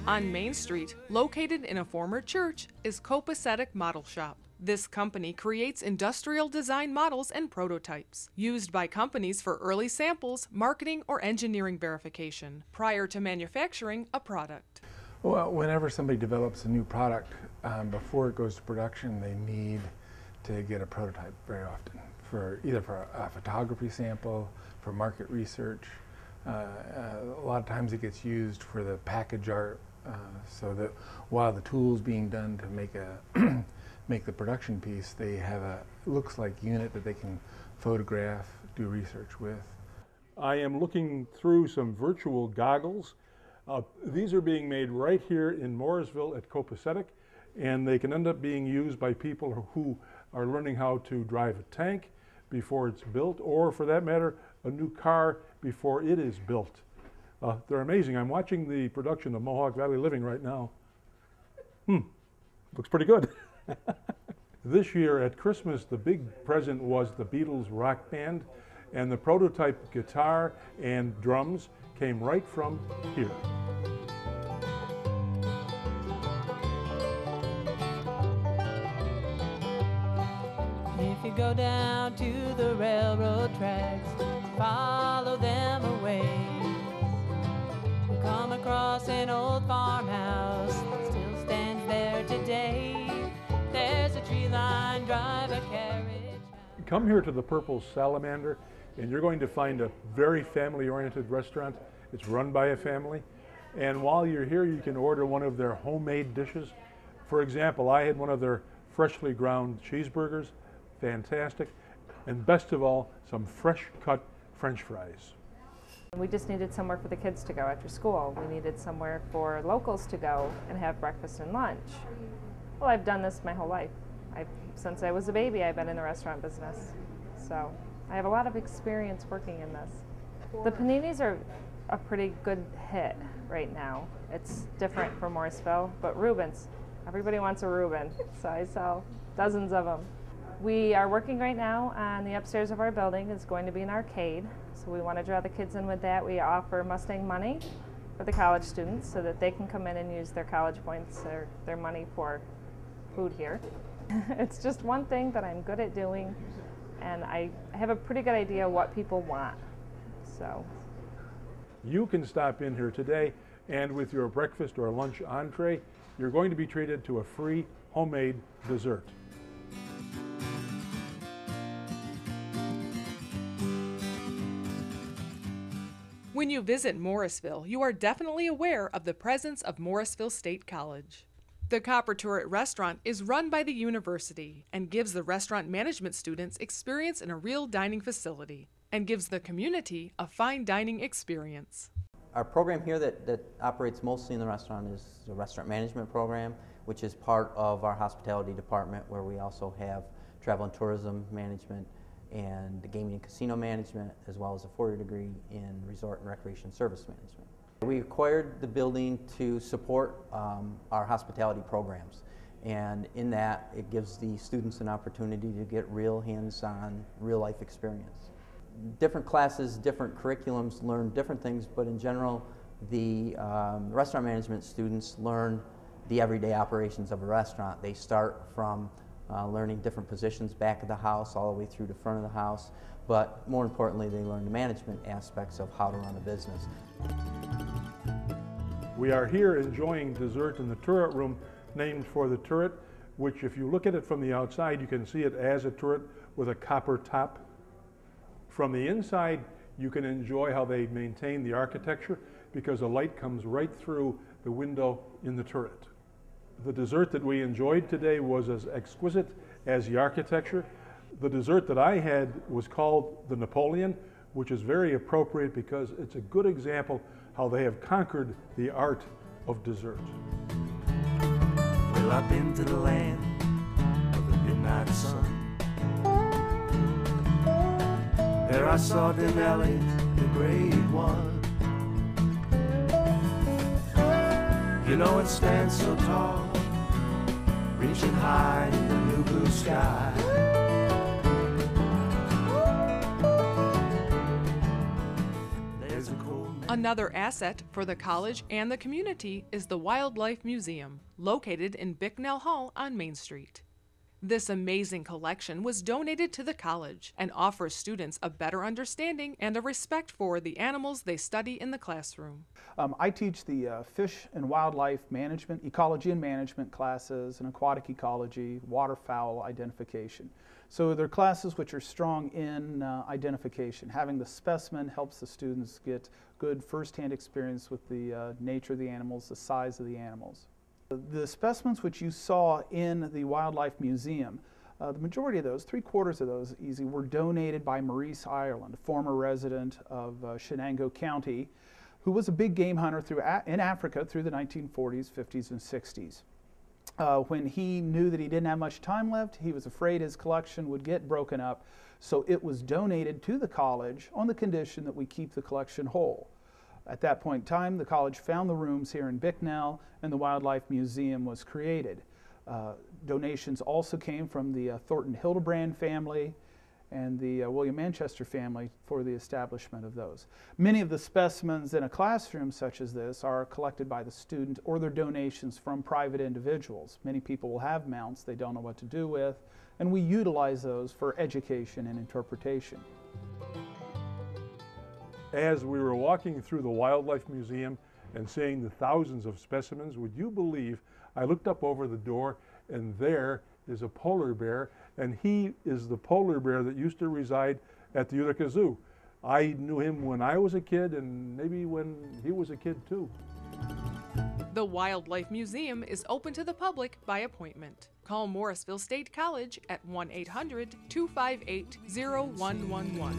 On Main Street, located in a former church, is Copasetic Model Shop. This company creates industrial design models and prototypes, used by companies for early samples, marketing, or engineering verification, prior to manufacturing a product. Well, whenever somebody develops a new product, before it goes to production, they need to get a prototype very often, either for a photography sample, for market research. A lot of times it gets used for the package art, so that while the tool's being done to make make the production piece, they have a looks like unit that they can photograph, do research with. I am looking through some virtual goggles. These are being made right here in Morrisville at Copasetic, and they can end up being used by people who are learning how to drive a tank before it's built, or for that matter, a new car before it is built. They're amazing. I'm watching the production of Mohawk Valley Living right now. Looks pretty good. This year at Christmas, the big present was the Beatles rock band, and the prototype guitar and drums came right from here. If you go down to the railroad tracks, follow them away. You come across an old farmhouse that still stands there today. There's a tree line, drive a carriage. Come here to the Purple Salamander, and you're going to find a very family-oriented restaurant. It's run by a family. And while you're here, you can order one of their homemade dishes. For example, I had one of their freshly ground cheeseburgers. Fantastic. And best of all, some fresh cut French fries. We just needed somewhere for the kids to go after school. We needed somewhere for locals to go and have breakfast and lunch. Well, I've done this my whole life. Since I was a baby, I've been in the restaurant business. So I have a lot of experience working in this. The paninis are a pretty good hit right now. It's different from Morrisville, but Reubens, everybody wants a Reuben, so I sell dozens of them. We are working right now on the upstairs of our building. It's going to be an arcade, so we want to draw the kids in with that. We offer Mustang Money for the college students so that they can come in and use their college points or their money for food here. It's just one thing that I'm good at doing, and I have a pretty good idea what people want. So you can stop in here today, and with your breakfast or lunch entree, you're going to be treated to a free homemade dessert. When you visit Morrisville, you are definitely aware of the presence of Morrisville State College. The Copper Turret restaurant is run by the university and gives the restaurant management students experience in a real dining facility and gives the community a fine dining experience. Our program here that operates mostly in the restaurant is the restaurant management program, which is part of our hospitality department, where we also have travel and tourism management and the gaming and casino management, as well as a 4-year degree in resort and recreation service management. We acquired the building to support our hospitality programs, and in that it gives the students an opportunity to get real hands-on, real-life experience. Different classes, different curriculums learn different things, but in general the restaurant management students learn the everyday operations of a restaurant. They start from learning different positions back of the house all the way through the front of the house, but more importantly they learn the management aspects of how to run a business. We are here enjoying dessert in the turret room named for the turret, which if you look at it from the outside you can see it as a turret with a copper top. From the inside you can enjoy how they maintain the architecture, because the light comes right through the window in the turret. The dessert that we enjoyed today was as exquisite as the architecture. The dessert that I had was called the Napoleon, which is very appropriate because it's a good example how they have conquered the art of dessert. Well, I've been to the land of the midnight sun. There I saw Denali, the great one. You know it stands so tall, reaching high in the new blue sky. Another asset for the college and the community is the Wildlife Museum, located in Bicknell Hall on Main Street. This amazing collection was donated to the college and offers students a better understanding and a respect for the animals they study in the classroom. I teach the fish and wildlife management, ecology and management classes, and aquatic ecology, waterfowl identification. So they're classes which are strong in identification. Having the specimen helps the students get good first-hand experience with the nature of the animals, the size of the animals. The specimens which you saw in the Wildlife Museum, the majority of those, 3/4 of those easy, were donated by Maurice Ireland, a former resident of Shenango County, who was a big game hunter in Africa through the 1940s, 50s, and 60s. When he knew that he didn't have much time left, he was afraid his collection would get broken up, so it was donated to the college on the condition that we keep the collection whole. At that point in time, the college found the rooms here in Bicknell, and the Wildlife Museum was created. Donations also came from the Thornton Hildebrand family and the William Manchester family for the establishment of those. Many of the specimens in a classroom such as this are collected by the student, or they're donations from private individuals. Many people will have mounts they don't know what to do with, and we utilize those for education and interpretation. As we were walking through the Wildlife Museum and seeing the thousands of specimens, would you believe I looked up over the door and there is a polar bear, and he is the polar bear that used to reside at the Utica Zoo. I knew him when I was a kid and maybe when he was a kid too. The Wildlife Museum is open to the public by appointment. Call Morrisville State College at 1-800-258-0111.